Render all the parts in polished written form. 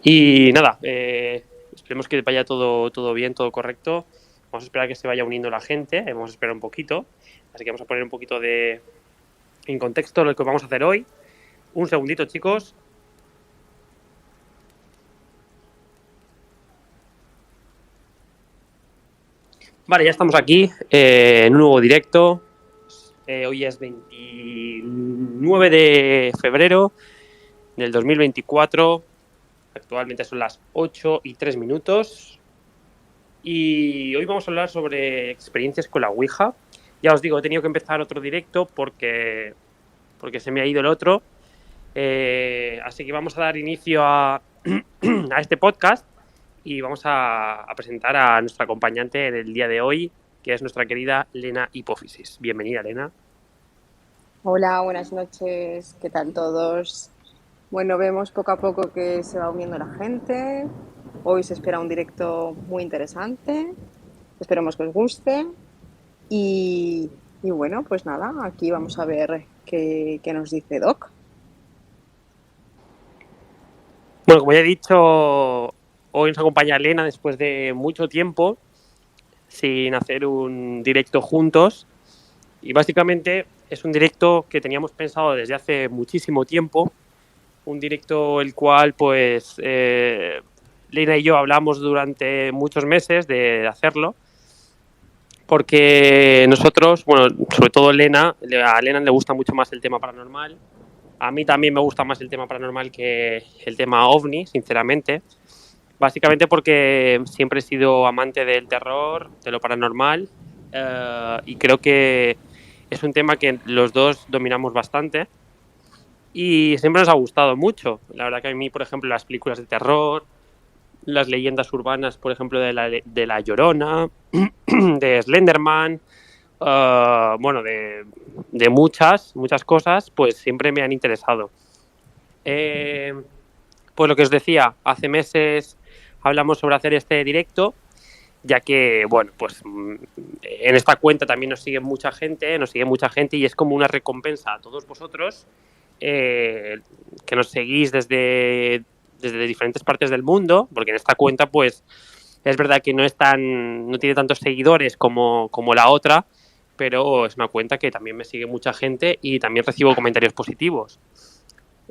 Y nada, esperemos que vaya todo bien, todo correcto. Vamos a esperar que se vaya uniendo la gente, vamos a esperar un poquito. Así que vamos a poner un poquito en contexto lo que vamos a hacer hoy. Un segundito, chicos. Vale, ya estamos aquí en un nuevo directo. Hoy es 29 de febrero del 2024. Actualmente son las 8:03. Y hoy vamos a hablar sobre experiencias con la Ouija. Ya os digo, he tenido que empezar otro directo porque se me ha ido el otro. Así que vamos a dar inicio a este podcast y vamos a presentar a nuestra acompañante del día de hoy, que es nuestra querida Lena Hipófisis. Bienvenida, Lena. Hola, buenas noches, ¿qué tal todos? Bueno, vemos poco a poco que se va uniendo la gente. Hoy se espera un directo muy interesante. Esperemos que os guste. Y bueno, pues nada, aquí vamos a ver qué nos dice Doc. Bueno, como ya he dicho, hoy nos acompaña Lena después de mucho tiempo sin hacer un directo juntos. Y básicamente es un directo que teníamos pensado desde hace muchísimo tiempo. Un directo el cual, pues, Lena y yo hablamos durante muchos meses de hacerlo. Porque nosotros, bueno, sobre todo a Lena le gusta mucho más el tema paranormal. A mí también me gusta más el tema paranormal que el tema ovni, sinceramente. Básicamente porque siempre he sido amante del terror, de lo paranormal, y creo que es un tema que los dos dominamos bastante y siempre nos ha gustado mucho. La verdad que a mí, por ejemplo, las películas de terror, las leyendas urbanas, por ejemplo, de la Llorona, de Slenderman, bueno, de muchas cosas, pues siempre me han interesado. Pues lo que os decía, hace meses hablamos sobre hacer este directo, ya que, bueno, pues en esta cuenta también nos sigue mucha gente y es como una recompensa a todos vosotros que nos seguís desde diferentes partes del mundo, porque en esta cuenta, pues, es verdad que no tiene tantos seguidores como la otra, pero es una cuenta que también me sigue mucha gente y también recibo comentarios positivos.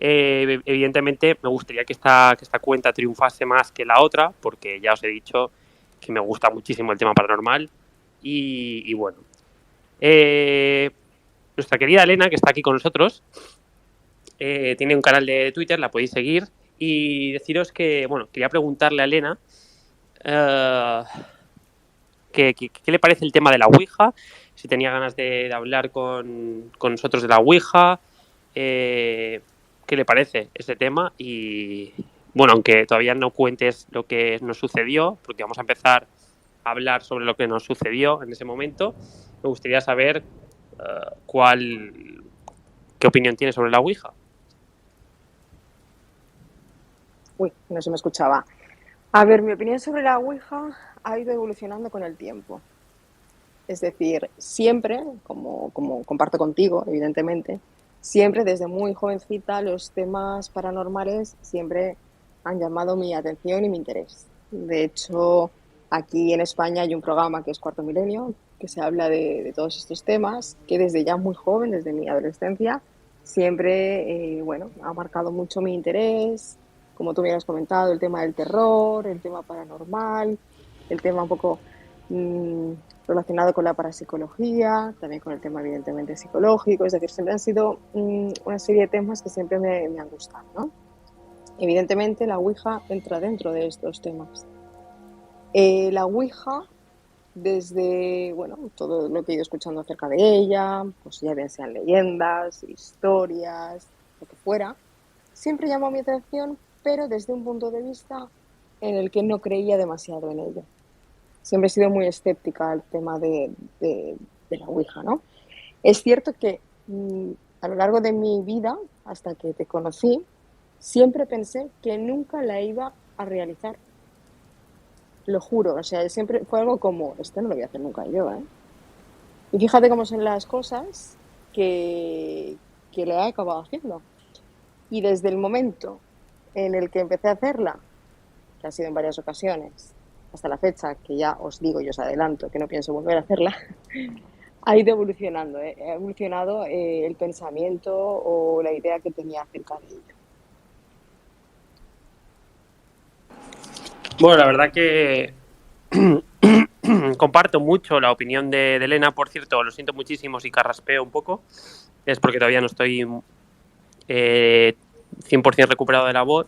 Evidentemente me gustaría que esta cuenta triunfase más que la otra, porque ya os he dicho que me gusta muchísimo el tema paranormal. Y bueno, nuestra querida Elena, que está aquí con nosotros, tiene un canal de Twitter, la podéis seguir. Y deciros que, bueno, quería preguntarle a Elena eh, qué le parece el tema de la Ouija, si tenía ganas de hablar con nosotros de la Ouija, qué le parece ese tema. Y bueno, aunque todavía no cuentes lo que nos sucedió, porque vamos a empezar a hablar sobre lo que nos sucedió en ese momento, me gustaría saber qué opinión tienes sobre la Ouija. Uy, no se me escuchaba. A ver, mi opinión sobre la Ouija ha ido evolucionando con el tiempo. Es decir, siempre, como comparto contigo, evidentemente, siempre desde muy jovencita los temas paranormales siempre han llamado mi atención y mi interés. De hecho, aquí en España hay un programa que es Cuarto Milenio, que se habla de todos estos temas, que desde ya muy joven, desde mi adolescencia, siempre, bueno, ha marcado mucho mi interés. Como tú me has comentado, el tema del terror, el tema paranormal, el tema un poco mmm, relacionado con la parapsicología, también con el tema evidentemente psicológico, es decir, siempre han sido una serie de temas que siempre me han gustado, ¿no? Evidentemente la Ouija entra dentro de estos temas. La Ouija, desde, bueno, todo lo que he ido escuchando acerca de ella, pues ya bien sean leyendas, historias, lo que fuera, siempre llamó mi atención, pero desde un punto de vista en el que no creía demasiado en ello. Siempre he sido muy escéptica al tema de la Ouija, ¿no? Es cierto que a lo largo de mi vida, hasta que te conocí, siempre pensé que nunca la iba a realizar. Lo juro, o sea, siempre fue algo como, esto no lo voy a hacer nunca yo, ¿eh? Y fíjate cómo son las cosas que le he acabado haciendo. Y desde el momento en el que empecé a hacerla que ha sido en varias ocasiones, hasta la fecha, que ya os digo y os adelanto que no pienso volver a hacerla, ha ido evolucionando, ¿eh? Ha evolucionado el pensamiento o la idea que tenía acerca de ello. Bueno, la verdad que comparto mucho la opinión de Elena. Por cierto, lo siento muchísimo si carraspeo un poco. Es porque todavía no estoy 100% recuperado de la voz.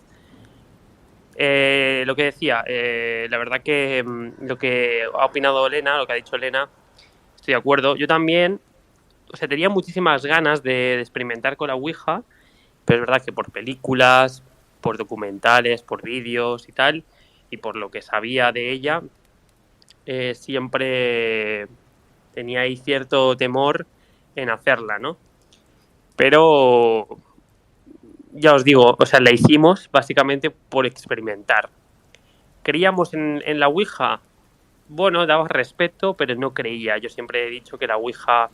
Lo que decía, la verdad que lo que ha opinado Elena, lo que ha dicho Elena, estoy de acuerdo. Yo también, o sea, tenía muchísimas ganas de experimentar con la Ouija, pero es verdad que por películas, por documentales, por vídeos y tal, y por lo que sabía de ella, siempre tenía ahí cierto temor en hacerla, ¿no? Pero ya os digo, o sea, la hicimos básicamente por experimentar. ¿Creíamos en la Ouija? Bueno, daba respeto, pero no creía. Yo siempre he dicho que la Ouija,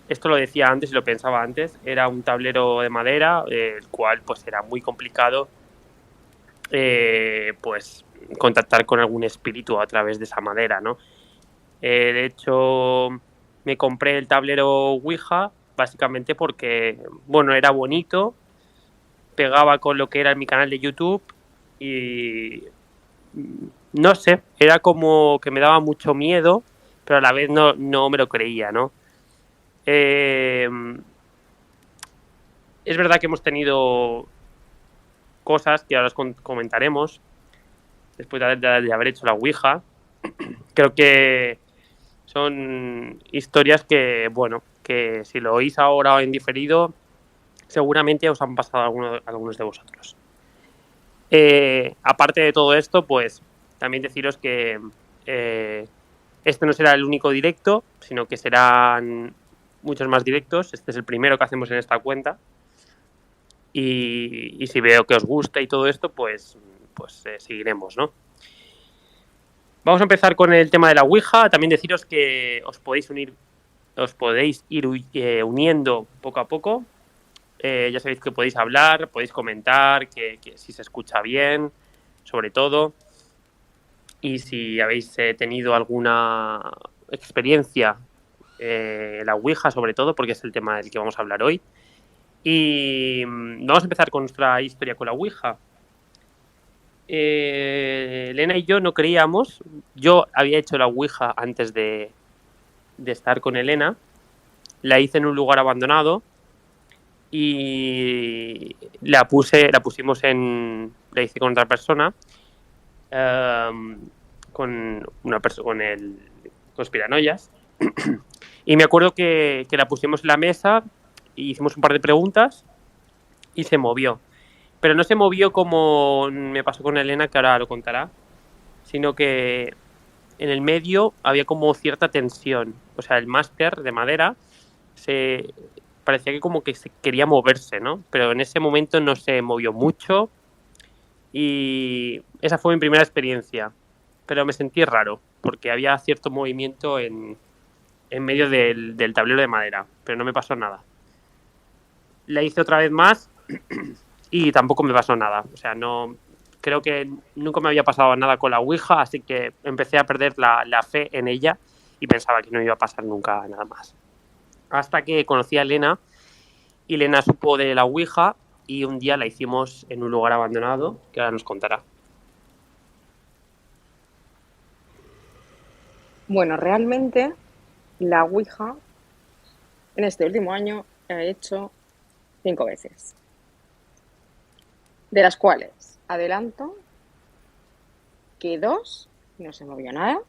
esto lo decía antes y lo pensaba antes, era un tablero de madera, el cual pues era muy complicado pues contactar con algún espíritu a través de esa madera, ¿no? De hecho, me compré el tablero Ouija básicamente porque, bueno, era bonito, pegaba con lo que era mi canal de YouTube y no sé, era como que me daba mucho miedo, pero a la vez no me lo creía, ¿no? Eh, es verdad que hemos tenido cosas que ahora os comentaremos después de haber hecho la Ouija. Creo que son historias que, bueno, que si lo oís ahora o en diferido, seguramente os han pasado algunos de vosotros. Aparte de todo esto, pues también deciros que este no será el único directo, sino que serán muchos más directos. Este es el primero que hacemos en esta cuenta. Y si veo que os gusta y todo esto, pues seguiremos, ¿no? Vamos a empezar con el tema de la Ouija. También deciros que os podéis ir uniendo poco a poco. Ya sabéis que podéis hablar, podéis comentar, que si se escucha bien, sobre todo. Y si habéis tenido alguna experiencia la Ouija, sobre todo, porque es el tema del que vamos a hablar hoy. Y vamos a empezar con nuestra historia con la Ouija. Elena y yo no creíamos. Yo había hecho la Ouija antes de estar con Elena. La hice en un lugar abandonado y la hice con otra persona, con el conspiranoias. Y me acuerdo que la pusimos en la mesa y hicimos un par de preguntas y se movió. Pero no se movió como me pasó con Elena, que ahora lo contará, sino que en el medio había como cierta tensión. O sea, el máster de madera parecía que como que se quería moverse, ¿no? Pero en ese momento no se movió mucho y esa fue mi primera experiencia. Pero me sentí raro, porque había cierto movimiento en medio del tablero de madera, pero no me pasó nada. La hice otra vez más y tampoco me pasó nada. O sea, no creo que nunca me había pasado nada con la Ouija, así que empecé a perder la fe en ella y pensaba que no iba a pasar nunca nada más. Hasta que conocí a Elena y Elena supo de la Ouija y un día la hicimos en un lugar abandonado, que ahora nos contará. Bueno, realmente la Ouija en este último año he hecho 5 veces, de las cuales adelanto que 2 no se movió nada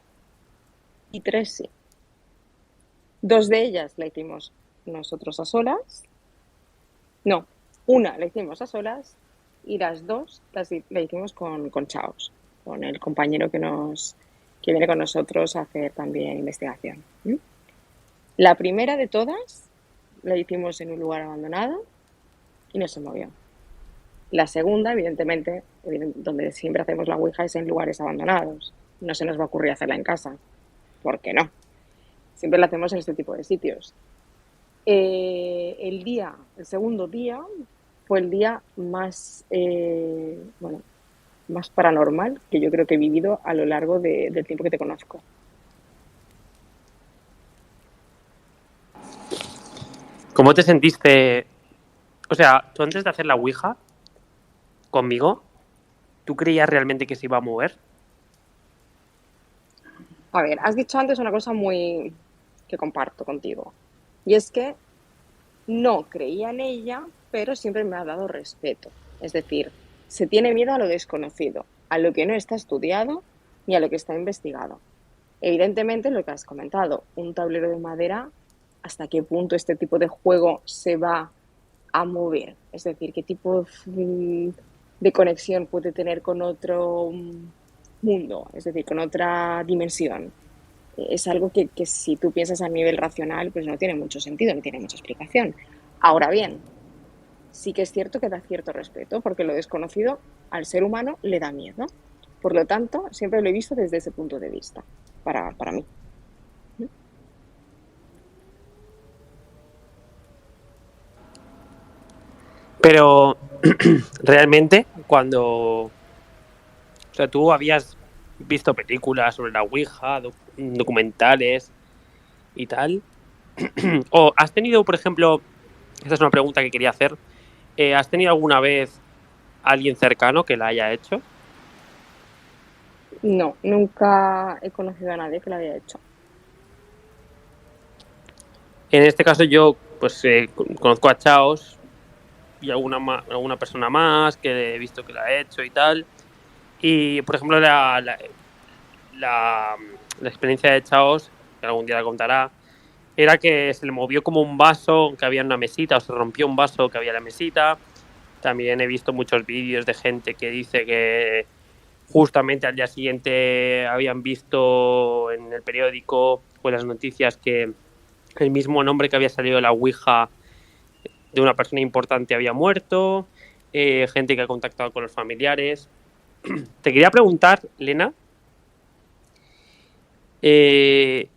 y 3 sí. 2 de ellas la hicimos nosotros a solas. No, una la hicimos a solas y las 2 la hicimos con Chaos, con el compañero que viene con nosotros a hacer también investigación. La primera de todas la hicimos en un lugar abandonado y no se movió. La segunda, evidentemente, donde siempre hacemos la Ouija es en lugares abandonados. No se nos va a ocurrir hacerla en casa. ¿Por qué no? Siempre la hacemos en este tipo de sitios. El segundo día, fue el día más más paranormal que yo creo que he vivido a lo largo del tiempo que te conozco. ¿Cómo te sentiste? O sea, tú antes de hacer la Ouija conmigo, ¿tú creías realmente que se iba a mover? A ver, has dicho antes una cosa muy que comparto contigo. Y es que no creía en ella, pero siempre me ha dado respeto. Es decir, se tiene miedo a lo desconocido, a lo que no está estudiado ni a lo que está investigado. Evidentemente, lo que has comentado, un tablero de madera, ¿hasta qué punto este tipo de juego se va a mover? Es decir, ¿qué tipo de conexión puede tener con otro mundo? Es decir, con otra dimensión. Es algo que si tú piensas a nivel racional, pues no tiene mucho sentido, no tiene mucha explicación. Ahora bien, sí que es cierto que da cierto respeto, porque lo desconocido al ser humano le da miedo. Por lo tanto, siempre lo he visto desde ese punto de vista, para mí. Pero realmente, o sea, tú habías visto películas sobre la Ouija, documentales y tal, o has tenido, por ejemplo, esta es una pregunta que quería hacer, ¿has tenido alguna vez alguien cercano que la haya hecho? No, nunca he conocido a nadie que lo haya hecho. En este caso yo, pues, conozco a Chaos y alguna persona más que he visto que la ha hecho y tal. Y, por ejemplo, la, la experiencia de Chaos, que algún día la contará, era que se le movió como un vaso que había en una mesita, o se rompió un vaso que había en la mesita. También he visto muchos vídeos de gente que dice que justamente al día siguiente habían visto en el periódico o en las noticias que el mismo nombre que había salido de la Ouija de una persona importante había muerto, gente que ha contactado con los familiares. Te quería preguntar, Lena, eh,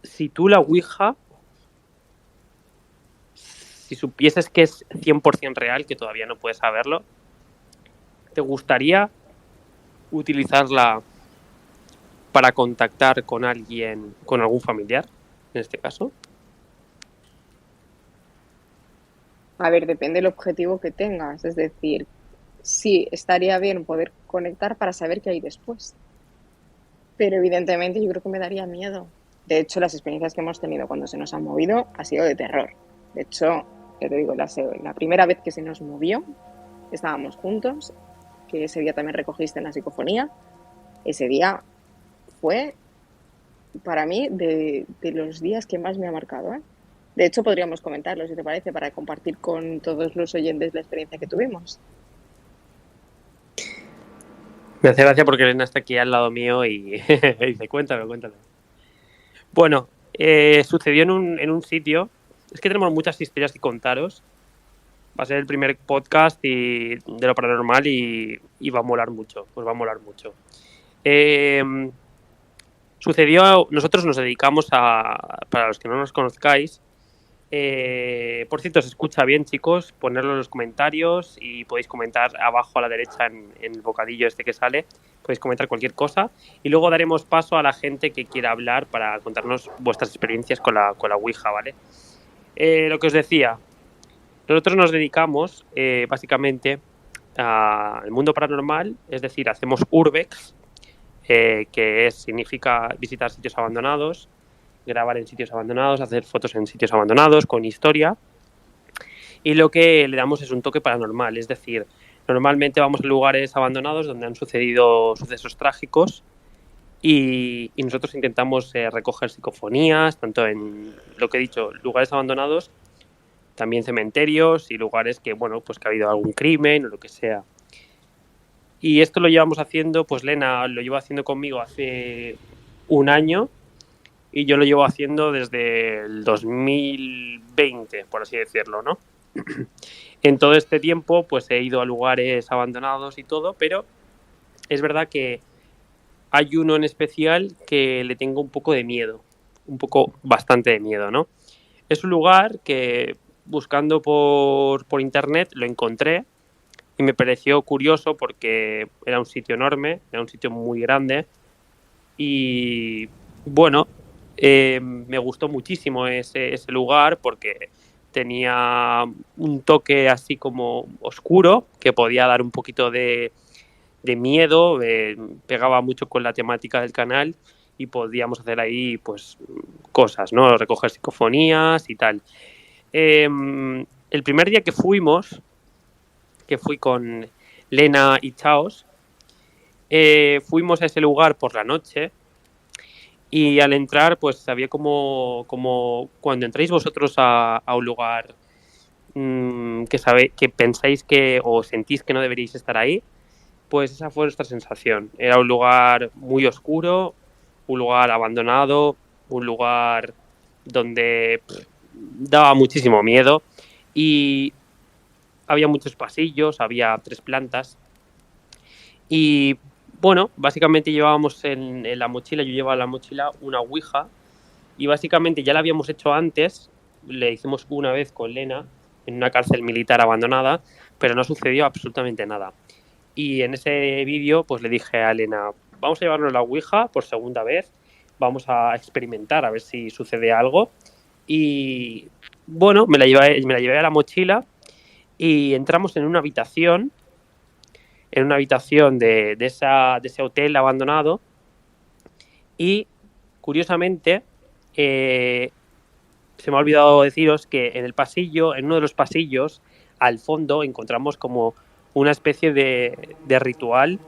si tú la Ouija, si supieses que es 100% real, que todavía no puedes saberlo, ¿te gustaría utilizarla para contactar con alguien, con algún familiar, en este caso? A ver, depende del objetivo que tengas. Es decir, sí, estaría bien poder conectar para saber qué hay después. Pero evidentemente yo creo que me daría miedo. De hecho, las experiencias que hemos tenido cuando se nos ha movido ha sido de terror. De hecho, ya te digo, la primera vez que se nos movió, estábamos juntos, que ese día también recogiste en la psicofonía. Ese día fue, para mí, de los días que más me ha marcado, ¿eh? De hecho, podríamos comentarlo, si te parece, para compartir con todos los oyentes la experiencia que tuvimos. Me hace gracia porque Elena está aquí al lado mío y, y dice, cuéntame, cuéntame. Bueno, sucedió en un sitio, es que tenemos muchas historias que contaros. Va a ser el primer podcast de lo paranormal y va a molar mucho, pues va a molar mucho. Eh, nosotros nos dedicamos para los que no nos conozcáis, por cierto, se escucha bien, chicos, ponerlo en los comentarios y podéis comentar abajo a la derecha en el bocadillo este que sale, podéis comentar cualquier cosa y luego daremos paso a la gente que quiera hablar para contarnos vuestras experiencias con la Ouija, ¿vale? Lo que os decía, nosotros nos dedicamos básicamente al mundo paranormal, es decir, hacemos urbex, significa visitar sitios abandonados, grabar en sitios abandonados, hacer fotos en sitios abandonados con historia. Y lo que le damos es un toque paranormal, es decir, normalmente vamos a lugares abandonados donde han sucedido sucesos trágicos y nosotros intentamos recoger psicofonías, tanto en lo que he dicho, lugares abandonados, también cementerios y lugares que, bueno, pues que ha habido algún crimen o lo que sea. Y esto lo llevamos haciendo, pues Lena lo lleva haciendo conmigo hace un año y yo lo llevo haciendo desde el 2020, por así decirlo, ¿no? En todo este tiempo, pues he ido a lugares abandonados y todo, pero es verdad que hay uno en especial que le tengo un poco de miedo, un poco bastante de miedo, ¿no? Es un lugar que buscando por internet lo encontré y me pareció curioso porque era un sitio enorme, era un sitio muy grande y bueno, me gustó muchísimo ese lugar porque tenía un toque así como oscuro que podía dar un poquito de miedo, pegaba mucho con la temática del canal y podíamos hacer ahí pues cosas, ¿no? Recoger psicofonías y tal. El primer día que fuimos, que fui con Lena y Chaos, fuimos a ese lugar por la noche y al entrar pues había como cuando entráis vosotros a un lugar que pensáis que o sentís que no deberíais estar ahí, pues esa fue nuestra sensación. Era un lugar muy oscuro, un lugar abandonado, un lugar donde daba muchísimo miedo y había muchos pasillos, había 3 plantas y bueno, básicamente llevábamos en la mochila, yo llevaba en la mochila una ouija y básicamente ya la habíamos hecho antes, le hicimos una vez con Lena en una cárcel militar abandonada, pero no sucedió absolutamente nada. Y en ese vídeo pues le dije a Elena, vamos a llevarnos la ouija por segunda vez, vamos a experimentar a ver si sucede algo. Y bueno, me la llevé a la mochila y entramos en una habitación de ese hotel abandonado y curiosamente se me ha olvidado deciros que en el pasillo, en uno de los pasillos, al fondo encontramos como una especie de ritual.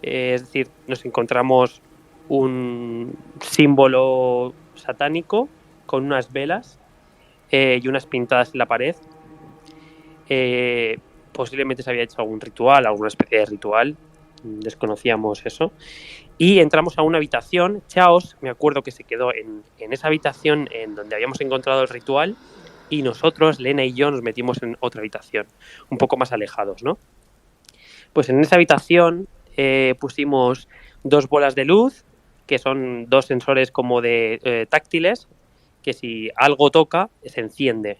Es decir, nos encontramos un símbolo satánico con unas velas y unas pintadas en la pared. Posiblemente se había hecho algún ritual, alguna especie de ritual. Desconocíamos eso. Y entramos a una habitación. Chaos, me acuerdo que se quedó en esa habitación en donde habíamos encontrado el ritual. Y nosotros, Lena y yo, nos metimos en otra habitación, un poco más alejados, ¿no? Pues en esa habitación pusimos 2 bolas de luz, que son 2 sensores como de táctiles, que si algo toca, se enciende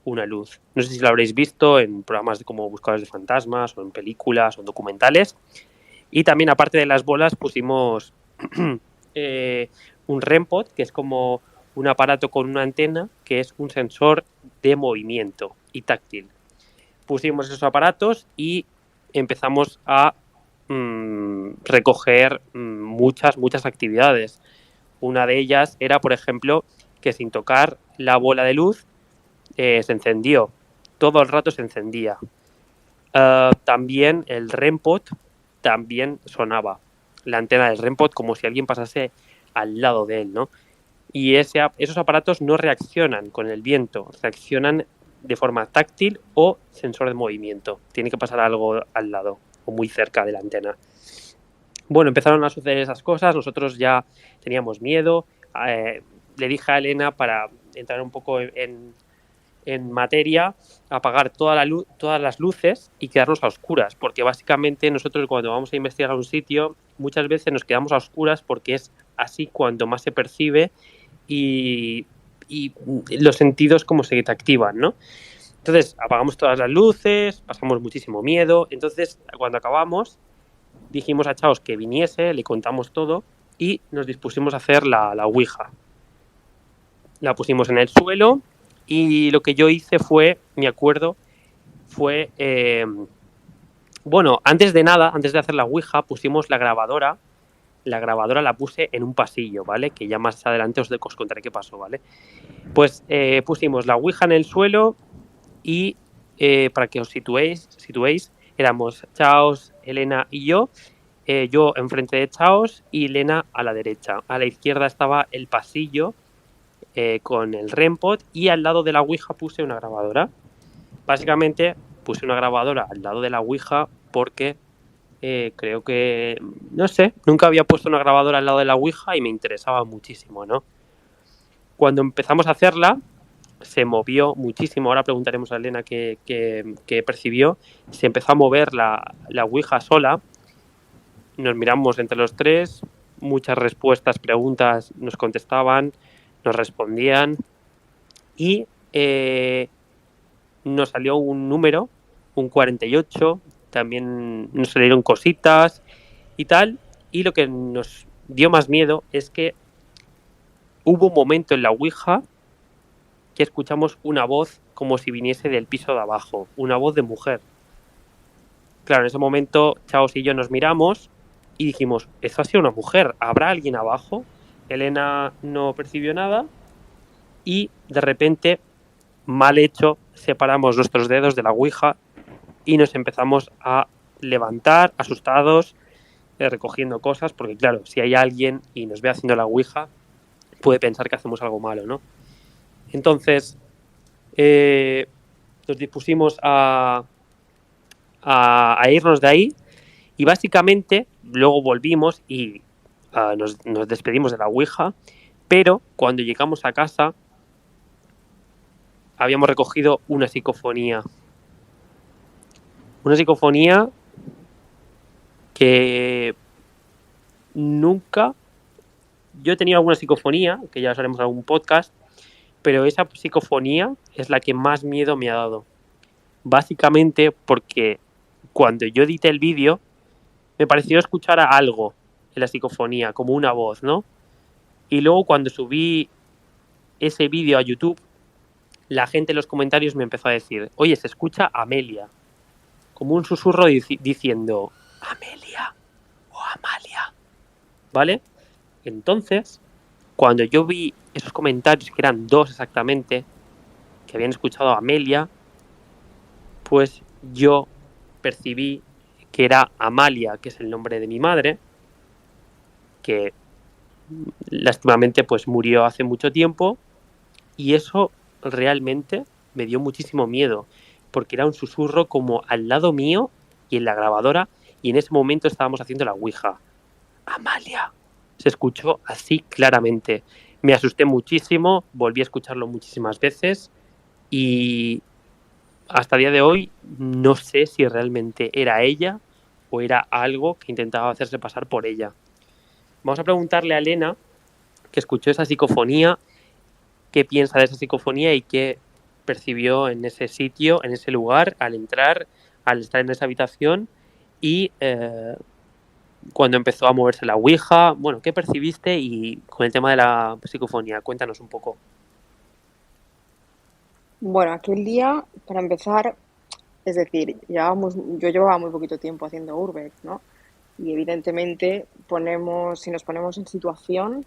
una luz. No sé si lo habréis visto en programas como Buscadores de Fantasmas, o en películas, o en documentales. Y también, aparte de las bolas, pusimos un REM-pod, que es como un aparato con una antena, que es un sensor de movimiento y táctil. Pusimos esos aparatos y empezamos a recoger muchas actividades. Una de ellas era, por ejemplo, que sin tocar la bola de luz se encendió. Todo el rato se encendía. También el REM-pod también sonaba. La antena del REM-pod como si alguien pasase al lado de él, ¿no? Y esos aparatos no reaccionan con el viento, reaccionan de forma táctil o sensor de movimiento. Tiene que pasar algo al lado o muy cerca de la antena. Bueno, empezaron a suceder esas cosas, nosotros ya teníamos miedo. Le dije a Elena, para entrar un poco en materia, apagar todas las luces y quedarnos a oscuras, porque básicamente nosotros cuando vamos a investigar un sitio muchas veces nos quedamos a oscuras porque es así cuando más se percibe y los sentidos como se te activan, ¿no? Entonces apagamos todas las luces, pasamos muchísimo miedo. Entonces cuando acabamos dijimos a Chaos que viniese, le contamos todo y nos dispusimos a hacer la ouija. La pusimos en el suelo y lo que yo hice fue, me acuerdo, fue bueno, antes de hacer la ouija pusimos la grabadora. La grabadora la puse en un pasillo, ¿vale? Que ya más adelante os contaré qué pasó, ¿vale? Pues pusimos la ouija en el suelo y para que os situéis, éramos Chaos, Elena y yo enfrente de Chaos y Elena a la derecha. A la izquierda estaba el pasillo con el REM-pod y al lado de la ouija puse una grabadora. Básicamente puse una grabadora al lado de la ouija porque creo que, no sé, nunca había puesto una grabadora al lado de la ouija y me interesaba muchísimo, ¿no? Cuando empezamos a hacerla, se movió muchísimo. Ahora preguntaremos a Elena qué percibió. Se empezó a mover la ouija sola. Nos miramos entre los 3, muchas respuestas, preguntas nos contestaban, nos respondían y nos salió un número, un 48, también nos salieron cositas y tal. Y lo que nos dio más miedo es que hubo un momento en la Ouija que escuchamos una voz como si viniese del piso de abajo, una voz de mujer. Claro, en ese momento Chaos y yo nos miramos y dijimos, ¿eso ha sido una mujer? ¿Habrá alguien abajo? Elena no percibió nada y de repente, mal hecho, separamos nuestros dedos de la Ouija y nos empezamos a levantar, asustados, recogiendo cosas, porque claro, si hay alguien y nos ve haciendo la Ouija, puede pensar que hacemos algo malo, ¿no? Entonces, nos dispusimos a irnos de ahí y básicamente luego volvimos y nos despedimos de la Ouija, pero cuando llegamos a casa habíamos recogido una psicofonía. Una psicofonía que nunca... Yo he tenido alguna psicofonía, que ya os haremos algún podcast, pero esa psicofonía es la que más miedo me ha dado. Básicamente porque cuando yo edité el vídeo, me pareció escuchar algo en la psicofonía, como una voz, ¿no? Y luego cuando subí ese vídeo a YouTube, la gente en los comentarios me empezó a decir, oye, se escucha Amelia, como un susurro diciendo, Amelia o Amalia, ¿vale? Entonces, cuando yo vi esos comentarios, que eran 2 exactamente, que habían escuchado a Amelia, pues yo percibí que era Amalia, que es el nombre de mi madre, que lástimamente pues murió hace mucho tiempo, y eso realmente me dio muchísimo miedo, porque era un susurro como al lado mío y en la grabadora, y en ese momento estábamos haciendo la Ouija. Amalia. Se escuchó así claramente. Me asusté muchísimo, volví a escucharlo muchísimas veces y hasta el día de hoy no sé si realmente era ella o era algo que intentaba hacerse pasar por ella. Vamos a preguntarle a Elena, que escuchó esa psicofonía, qué piensa de esa psicofonía y qué percibió en ese sitio, en ese lugar, al entrar, al estar en esa habitación y cuando empezó a moverse la Ouija. Bueno, ¿qué percibiste? Y con el tema de la psicofonía, cuéntanos un poco. Bueno, aquel día, para empezar, es decir, yo llevaba muy poquito tiempo haciendo Urbex, ¿no? Y evidentemente si nos ponemos en situación,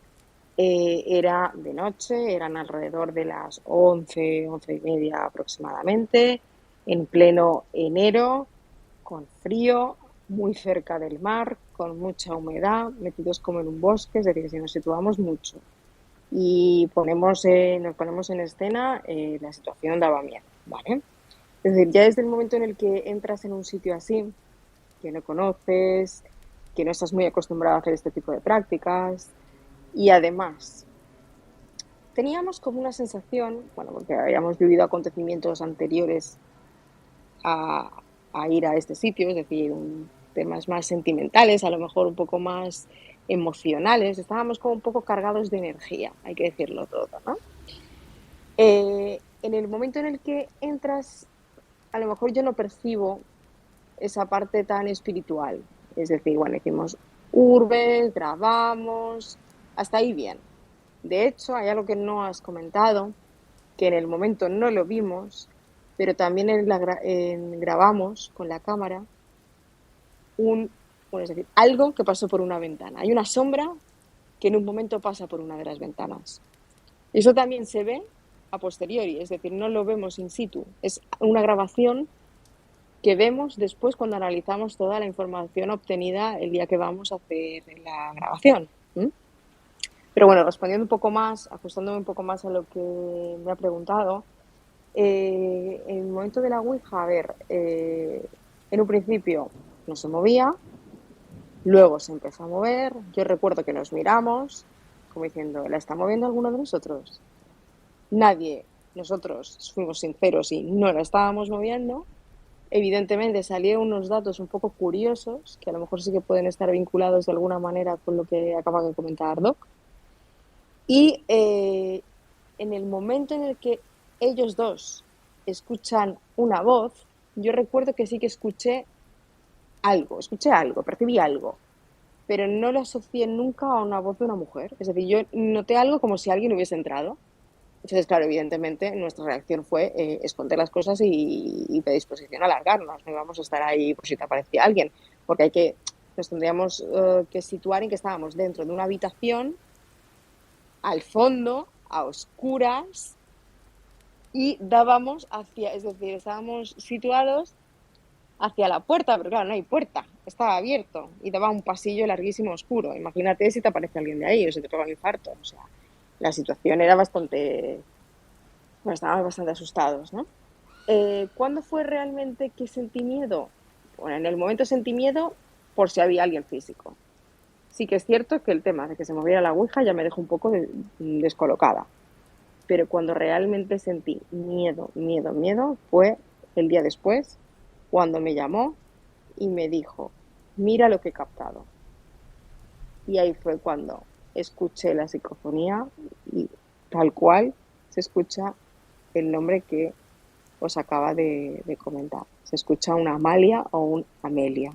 era de noche, eran alrededor de las 11, 11:30 aproximadamente, en pleno enero, con frío, muy cerca del mar, con mucha humedad, metidos como en un bosque, es decir, si nos situamos mucho y nos ponemos en escena, la situación daba miedo, ¿vale? Es decir, ya desde el momento en el que entras en un sitio así, que no conoces, que no estás muy acostumbrado a hacer este tipo de prácticas, y además teníamos como una sensación, bueno, porque habíamos vivido acontecimientos anteriores a, a ir a este sitio, es decir, temas más sentimentales, a lo mejor un poco más emocionales, estábamos como un poco cargados de energía, hay que decirlo todo, ¿no? En el momento en el que entras, a lo mejor yo no percibo esa parte tan espiritual, es decir, bueno, hicimos urbes, grabamos, hasta ahí bien. De hecho, hay algo que no has comentado, que en el momento no lo vimos, pero también grabamos con la cámara bueno, es decir, algo que pasó por una ventana. Hay una sombra que en un momento pasa por una de las ventanas. Y eso también se ve a posteriori, es decir, no lo vemos in situ. Es una grabación que vemos después cuando analizamos toda la información obtenida el día que vamos a hacer la grabación. Pero bueno, respondiendo un poco más, ajustándome un poco más a lo que me ha preguntado, en el momento de la Ouija, a ver, en un principio no se movía, luego se empezó a mover, yo recuerdo que nos miramos, como diciendo, ¿la está moviendo alguno de nosotros? Nadie, nosotros fuimos sinceros y no la estábamos moviendo. Evidentemente salieron unos datos un poco curiosos, que a lo mejor sí que pueden estar vinculados de alguna manera con lo que acaba de comentar Doc. Y en el momento en el que ellos dos escuchan una voz, yo recuerdo que sí que escuché escuché algo, percibí algo, pero no lo asocié nunca a una voz de una mujer. Es decir, yo noté algo como si alguien hubiese entrado. Entonces, claro, evidentemente nuestra reacción fue esconder las cosas y predisposición a alargarnos. No íbamos a estar ahí por si te aparecía alguien, porque nos tendríamos que situar en que estábamos dentro de una habitación, al fondo, a oscuras, y es decir, estábamos situados hacia la puerta, pero claro, no hay puerta, estaba abierto y daba un pasillo larguísimo oscuro. Imagínate si te aparece alguien de ahí o si te pega un infarto. O sea, la situación era bastante, bueno, estábamos bastante asustados, ¿no? ¿Cuándo fue realmente que sentí miedo? Bueno, en el momento sentí miedo por si había alguien físico. Sí que es cierto que el tema de que se moviera la ouija ya me dejó un poco descolocada, pero cuando realmente sentí miedo fue el día después, cuando me llamó y me dijo, mira lo que he captado. Y ahí fue cuando escuché la psicofonía y tal cual se escucha el nombre que os acaba de comentar. Se escucha una Amalia o un Amelia,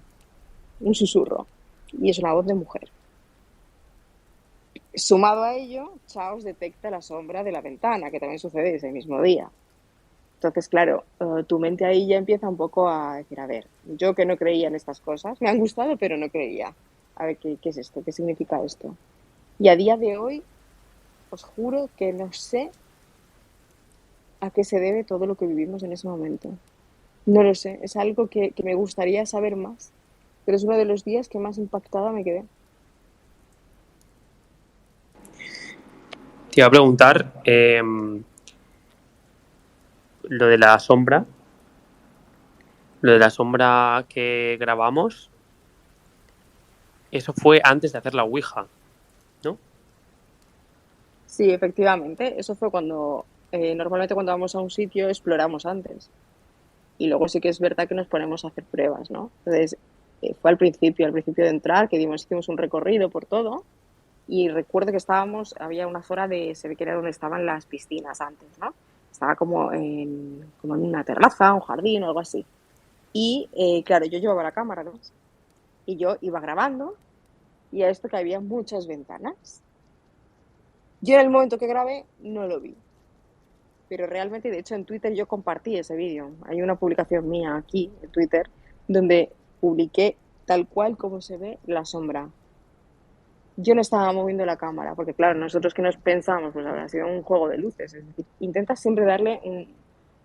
un susurro, y es una voz de mujer. Sumado a ello, Chaos detecta la sombra de la ventana, que también sucede ese mismo día. Entonces, claro, tu mente ahí ya empieza un poco a decir, a ver, yo que no creía en estas cosas, me han gustado, pero no creía. A ver, ¿qué es esto? ¿Qué significa esto? Y a día de hoy, os juro que no sé a qué se debe todo lo que vivimos en ese momento. No lo sé, es algo que me gustaría saber más, pero es uno de los días que más impactada me quedé. Te iba a preguntar lo de la sombra, lo de la sombra que grabamos, eso fue antes de hacer la Ouija, ¿no? Sí, efectivamente, eso fue normalmente cuando vamos a un sitio exploramos antes. Y luego sí que es verdad que nos ponemos a hacer pruebas, ¿no? Entonces, fue al principio de entrar, que hicimos un recorrido por todo. Y recuerdo que había una zona se ve que era donde estaban las piscinas antes, ¿no? Estaba como en una terraza, un jardín o algo así. Y claro, yo llevaba la cámara, ¿no? Y yo iba grabando y a esto que había muchas ventanas. Yo en el momento que grabé no lo vi, pero realmente, de hecho, en Twitter yo compartí ese vídeo. Hay una publicación mía aquí en Twitter donde publiqué tal cual como se ve la sombra. Yo no estaba moviendo la cámara, porque claro, nosotros que nos pensamos, pues habrá sido un juego de luces. Es decir, intentas siempre darle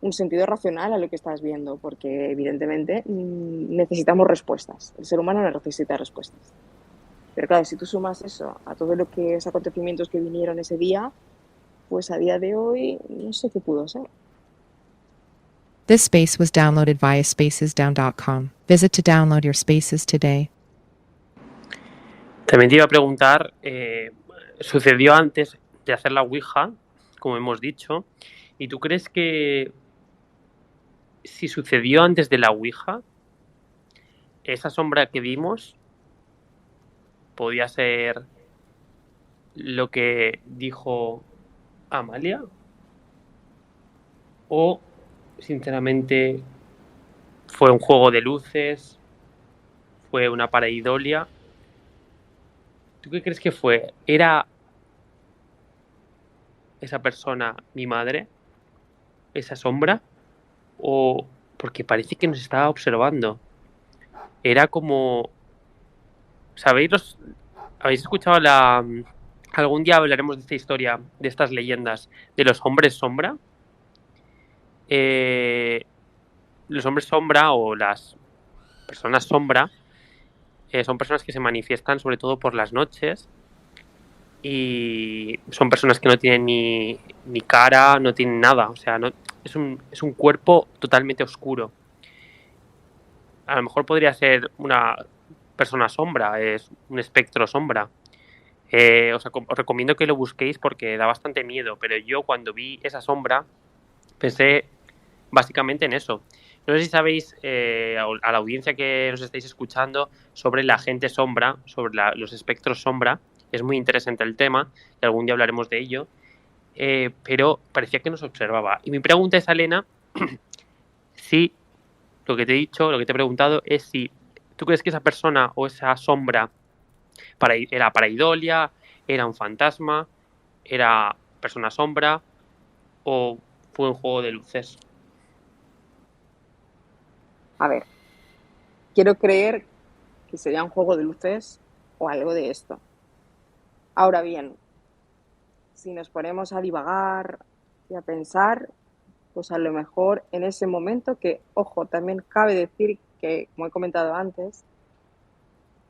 un sentido racional a lo que estás viendo, porque evidentemente necesitamos respuestas. El ser humano necesita respuestas. Pero claro, si tú sumas eso a todos los acontecimientos que vinieron ese día, pues a día de hoy no sé qué pudo ser. This space was downloaded via spacesdown.com. Visit to download your spaces today. También te iba a preguntar, sucedió antes de hacer la Ouija, como hemos dicho, ¿y tú crees que si sucedió antes de la Ouija, esa sombra que vimos podía ser lo que dijo Amalia? ¿O, sinceramente, fue un juego de luces? ¿Fue una pareidolia? ¿Tú qué crees que fue? ¿Era esa persona mi madre? ¿Esa sombra? ¿O porque parece que nos estaba observando? Era como... ¿Habéis escuchado algún día hablaremos de esta historia, de estas leyendas, de los hombres sombra? Eh, los hombres sombra o las personas sombra son personas que se manifiestan sobre todo por las noches y son personas que no tienen ni cara, no tienen nada, o sea, es un cuerpo totalmente oscuro. A lo mejor podría ser una persona sombra, es un espectro sombra. Os recomiendo que lo busquéis porque da bastante miedo, pero yo cuando vi esa sombra pensé básicamente en eso. No sé si sabéis, a la audiencia que nos estáis escuchando, sobre la gente sombra, sobre los espectros sombra. Es muy interesante el tema y algún día hablaremos de ello, pero parecía que nos observaba. Y mi pregunta es, Elena, si lo que te he dicho, lo que te he preguntado es si ¿Tú crees que esa persona o esa sombra era pareidolia, era un fantasma, era persona sombra o fue un juego de luces? A ver, quiero creer que sería un juego de luces o algo de esto. Ahora bien, si nos ponemos a divagar y a pensar, pues a lo mejor en ese momento que, ojo, también cabe decir que, como he comentado antes,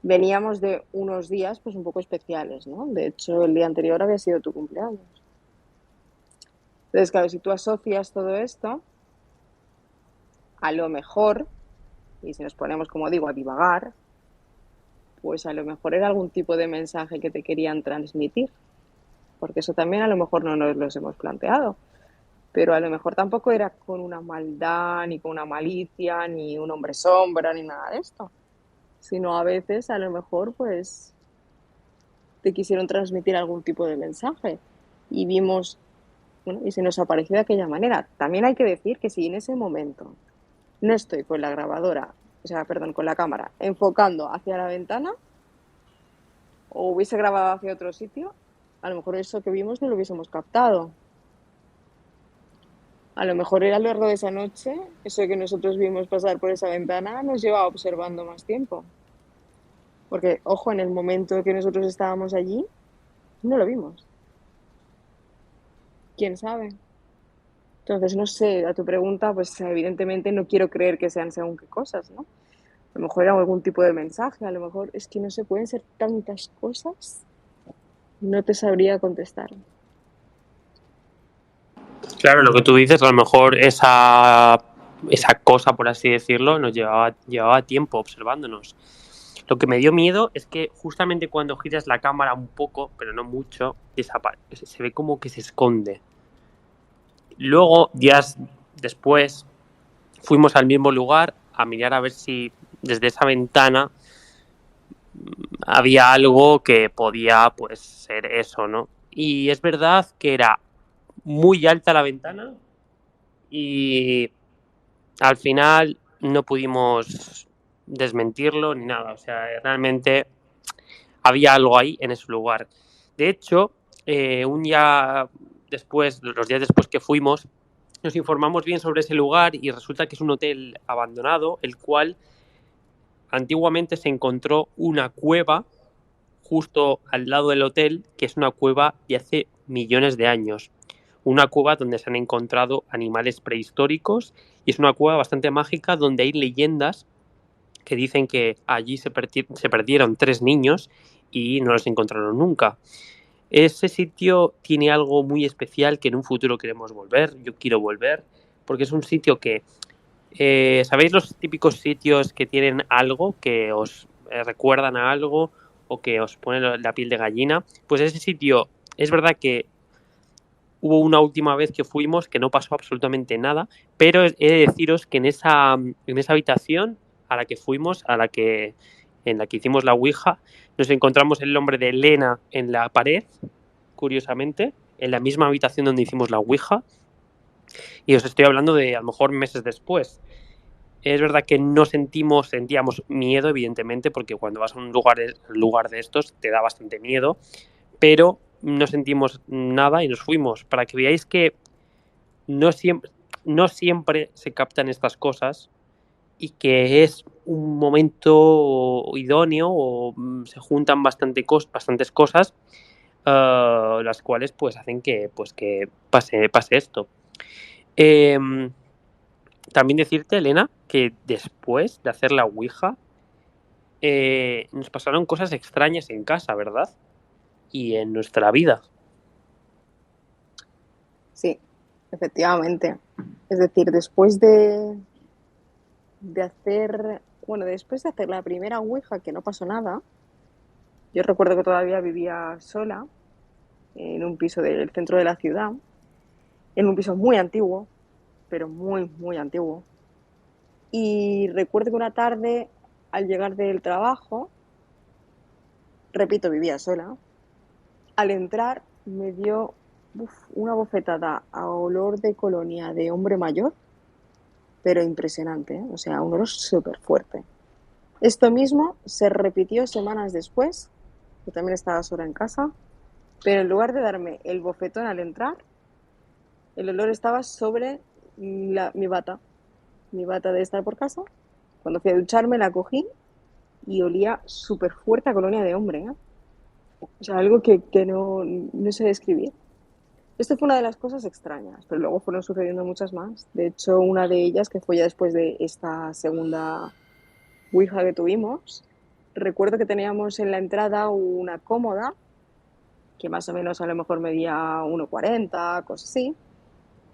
veníamos de unos días pues un poco especiales, ¿no? De hecho, el día anterior había sido tu cumpleaños. Entonces, claro, si tú asocias todo esto, a lo mejor, y si nos ponemos, como digo, a divagar, pues a lo mejor era algún tipo de mensaje que te querían transmitir, porque eso también a lo mejor no nos los hemos planteado, pero a lo mejor tampoco era con una maldad, ni con una malicia, ni un hombre sombra, ni nada de esto, sino a veces a lo mejor pues te quisieron transmitir algún tipo de mensaje y vimos, bueno, y se nos apareció de aquella manera. También hay que decir que si en ese momento no estoy con la grabadora, o sea, perdón, con la cámara, enfocando hacia la ventana o hubiese grabado hacia otro sitio, a lo mejor eso que vimos no lo hubiésemos captado. A lo mejor era a lo largo de esa noche, eso que nosotros vimos pasar por esa ventana nos llevaba observando más tiempo. Porque, ojo, en el momento que nosotros estábamos allí, no lo vimos. ¿Quién sabe? Entonces, no sé, a tu pregunta, pues evidentemente no quiero creer que sean según qué cosas, ¿no? A lo mejor era algún tipo de mensaje, a lo mejor es que no se pueden ser tantas cosas. No te sabría contestar. Claro, lo que tú dices, a lo mejor esa cosa, por así decirlo, nos llevaba tiempo observándonos. Lo que me dio miedo es que justamente cuando giras la cámara un poco, pero no mucho, desaparece. Se ve como que se esconde. Luego, días después, fuimos al mismo lugar a mirar a ver si desde esa ventana había algo que podía, pues, ser eso, ¿no? Y es verdad que era muy alta la ventana y al final no pudimos desmentirlo ni nada. O sea, realmente había algo ahí en ese lugar. De hecho, un día después, los días después que fuimos, nos informamos bien sobre ese lugar y resulta que es un hotel abandonado, el cual antiguamente se encontró una cueva justo al lado del hotel, que es una cueva de hace millones de años. Una cueva donde se han encontrado animales prehistóricos y es una cueva bastante mágica donde hay leyendas que dicen que allí se perdieron 3 niños y no los encontraron nunca. Ese sitio tiene algo muy especial que en un futuro queremos volver. Yo quiero volver porque es un sitio que, ¿sabéis los típicos sitios que tienen algo que os recuerdan a algo o que os pone la piel de gallina? Pues ese sitio es verdad que hubo una última vez que fuimos que no pasó absolutamente nada, pero he de deciros que en esa habitación a la que fuimos, en la que hicimos la Ouija, nos encontramos el nombre de Elena en la pared, curiosamente, en la misma habitación donde hicimos la Ouija, y os estoy hablando de a lo mejor meses después. Es verdad que no sentíamos miedo, evidentemente, porque cuando vas a un lugar de estos te da bastante miedo, pero no sentimos nada y nos fuimos. Para que veáis que no siempre se captan estas cosas y que es un momento idóneo o se juntan bastantes cosas las cuales pues hacen que pase esto. También decirte, Elena, que después de hacer la Ouija nos pasaron cosas extrañas en casa, ¿verdad? Y en nuestra vida. Sí, efectivamente. Es decir, después de hacer, bueno, después de hacer la primera Ouija, que no pasó nada, yo recuerdo que todavía vivía sola en un piso del centro de la ciudad, en un piso muy antiguo, pero muy, muy antiguo. Y recuerdo que una tarde, al llegar del trabajo, repito, vivía sola, al entrar me dio una bofetada a olor de colonia de hombre mayor, pero impresionante, ¿eh? O sea, un olor súper fuerte. Esto mismo se repitió semanas después, que también estaba sola en casa, pero en lugar de darme el bofetón al entrar, el olor estaba sobre mi bata de estar por casa. Cuando fui a ducharme la cogí y olía súper fuerte a colonia de hombre, ¿eh? O sea, algo que no sé describir. Esto fue una de las cosas extrañas, pero luego fueron sucediendo muchas más. De hecho, una de ellas, que fue ya después de esta segunda Ouija que tuvimos, recuerdo que teníamos en la entrada una cómoda, que más o menos a lo mejor medía 1,40, cosas así.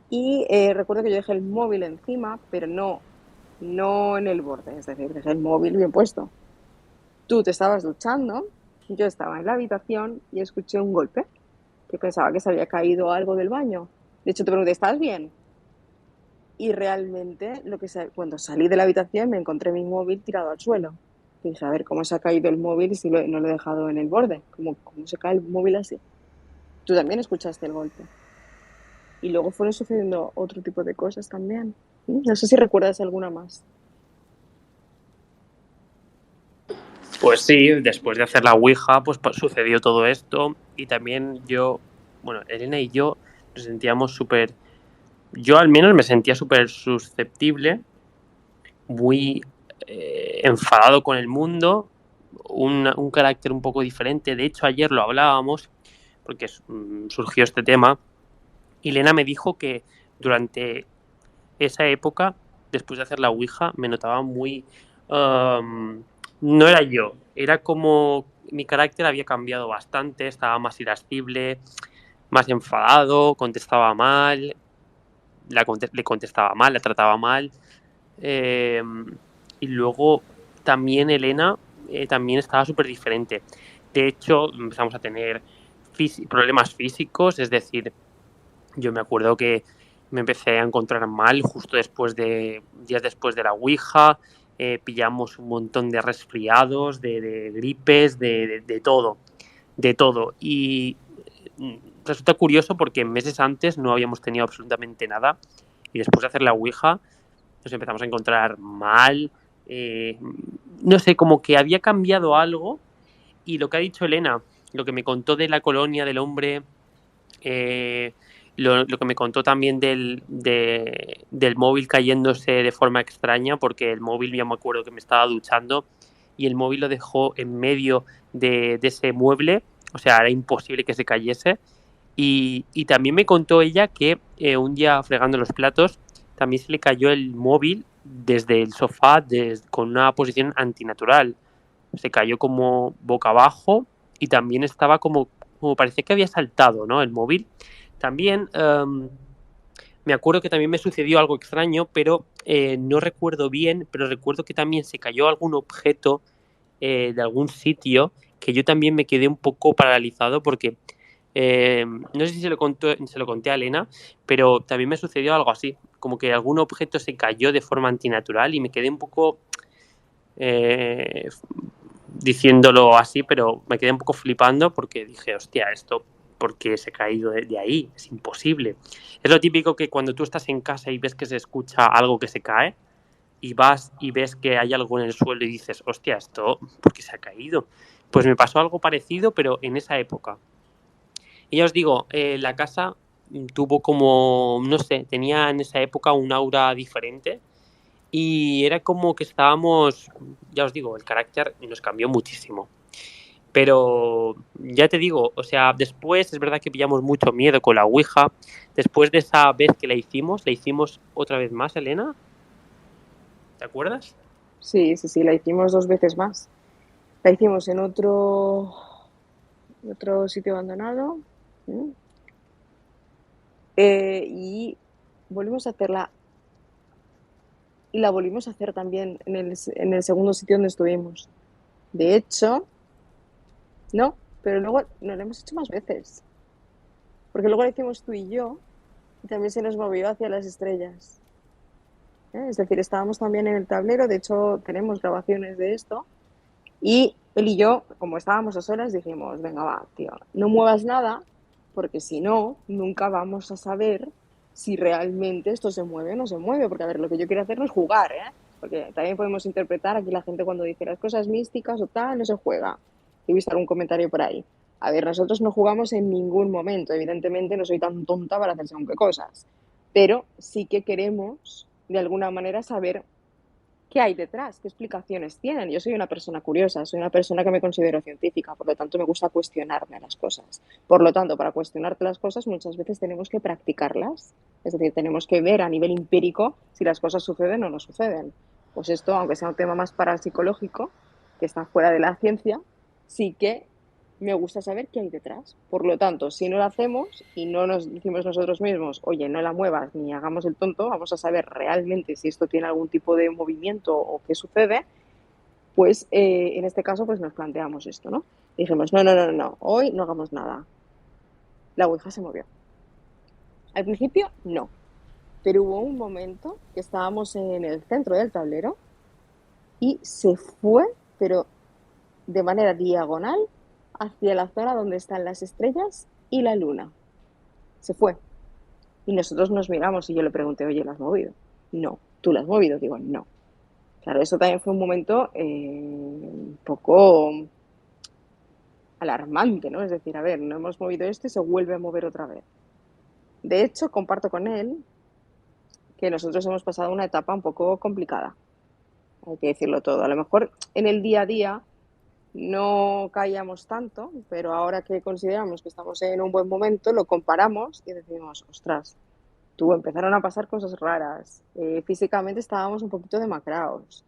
Y recuerdo que yo dejé el móvil encima, pero no en el borde, es decir, dejé el móvil bien puesto. Tú te estabas duchando, yo estaba en la habitación y escuché un golpe, que pensaba que se había caído algo del baño. De hecho, te pregunté, ¿estás bien? Y realmente, cuando salí de la habitación, me encontré mi móvil tirado al suelo. Y dije, a ver, ¿cómo se ha caído el móvil si no lo he dejado en el borde? ¿Cómo se cae el móvil así? Tú también escuchaste el golpe. Y luego fueron sucediendo otro tipo de cosas también. No sé si recuerdas alguna más. Pues sí, después de hacer la Ouija, pues sucedió todo esto y también Elena y yo nos sentíamos súper, yo al menos me sentía súper susceptible, muy enfadado con el mundo, un carácter un poco diferente. De hecho, ayer lo hablábamos porque surgió este tema y Elena me dijo que durante esa época, después de hacer la Ouija, me notaba muy... no era yo, era como mi carácter había cambiado bastante, estaba más irascible, más enfadado, contestaba mal, le contestaba mal, la trataba mal. Y luego también Elena también estaba súper diferente. De hecho, empezamos a tener problemas físicos, es decir, yo me acuerdo que me empecé a encontrar mal justo días después de la Ouija, pillamos un montón de resfriados, de gripes, de todo, de todo. Y resulta curioso porque meses antes no habíamos tenido absolutamente nada y después de hacer la Ouija nos empezamos a encontrar mal, no sé, como que había cambiado algo y lo que ha dicho Elena, lo que me contó de la colonia del hombre, lo que me contó también del móvil cayéndose de forma extraña, porque el móvil, ya me acuerdo que me estaba duchando y el móvil lo dejó en medio de ese mueble, o sea, era imposible que se cayese. Y también me contó ella que un día fregando los platos, también se le cayó el móvil desde el sofá con una posición antinatural. Se cayó como boca abajo y también estaba como parecía que había saltado, ¿no? El móvil. También me acuerdo que también me sucedió algo extraño, pero no recuerdo bien, pero recuerdo que también se cayó algún objeto de algún sitio que yo también me quedé un poco paralizado porque no sé si se lo conté a Elena, pero también me sucedió algo así, como que algún objeto se cayó de forma antinatural y me quedé un poco diciéndolo así, pero me quedé un poco flipando porque dije, hostia, esto, ¿por qué se ha caído de ahí? Es imposible. Es lo típico que cuando tú estás en casa y ves que se escucha algo que se cae y vas y ves que hay algo en el suelo y dices, hostia, esto, ¿por qué se ha caído? Pues me pasó algo parecido, pero en esa época. Y ya os digo, la casa tuvo como, no sé, tenía en esa época un aura diferente y era como que estábamos, ya os digo, el carácter nos cambió muchísimo. Pero ya te digo, o sea, después es verdad que pillamos mucho miedo con la Ouija. Después de esa vez que la hicimos otra vez más, Elena. ¿Te acuerdas? Sí, la hicimos 2 veces más. La hicimos en otro sitio abandonado. Y volvimos a hacerla. Y la volvimos a hacer también en el segundo sitio donde estuvimos. De hecho, no, pero luego no la hemos hecho más veces. Porque luego la hicimos tú y yo y también se nos movió hacia las estrellas. Es decir, estábamos también en el tablero, de hecho tenemos grabaciones de esto. Y él y yo, como estábamos a solas, dijimos, venga, va, tío, no muevas nada, porque si no, nunca vamos a saber si realmente esto se mueve o no se mueve. Porque, a ver, lo que yo quiero hacer no es jugar, ¿eh? Porque también podemos interpretar aquí la gente cuando dice las cosas místicas o tal, no se juega. He visto algún comentario por ahí. A ver, nosotros no jugamos en ningún momento. Evidentemente no soy tan tonta para hacer según qué cosas. Pero sí que queremos, de alguna manera, saber qué hay detrás, qué explicaciones tienen. Yo soy una persona curiosa, soy una persona que me considero científica, por lo tanto me gusta cuestionarme las cosas. Por lo tanto, para cuestionarte las cosas muchas veces tenemos que practicarlas, es decir, tenemos que ver a nivel empírico si las cosas suceden o no suceden. Pues esto, aunque sea un tema más parapsicológico, que está fuera de la ciencia, sí que me gusta saber qué hay detrás. Por lo tanto, si no lo hacemos y no nos decimos nosotros mismos, oye, no la muevas ni hagamos el tonto, vamos a saber realmente si esto tiene algún tipo de movimiento o qué sucede, pues en este caso pues nos planteamos esto, ¿no? Y dijimos, no, no, no, no, hoy no hagamos nada. La Ouija se movió. Al principio, no. Pero hubo un momento que estábamos en el centro del tablero y se fue, pero de manera diagonal, hacia la zona donde están las estrellas y la luna. Se fue. Y nosotros nos miramos y yo le pregunté, oye, ¿la has movido? No. ¿Tú la has movido? Digo, no. Claro, eso también fue un momento un poco alarmante, ¿no? Es decir, a ver, no hemos movido esto y se vuelve a mover otra vez. De hecho, comparto con él que nosotros hemos pasado una etapa un poco complicada. Hay que decirlo todo. A lo mejor en el día a día no caíamos tanto, pero ahora que consideramos que estamos en un buen momento, lo comparamos y decimos, ostras, tú empezaron a pasar cosas raras. Físicamente estábamos un poquito demacrados.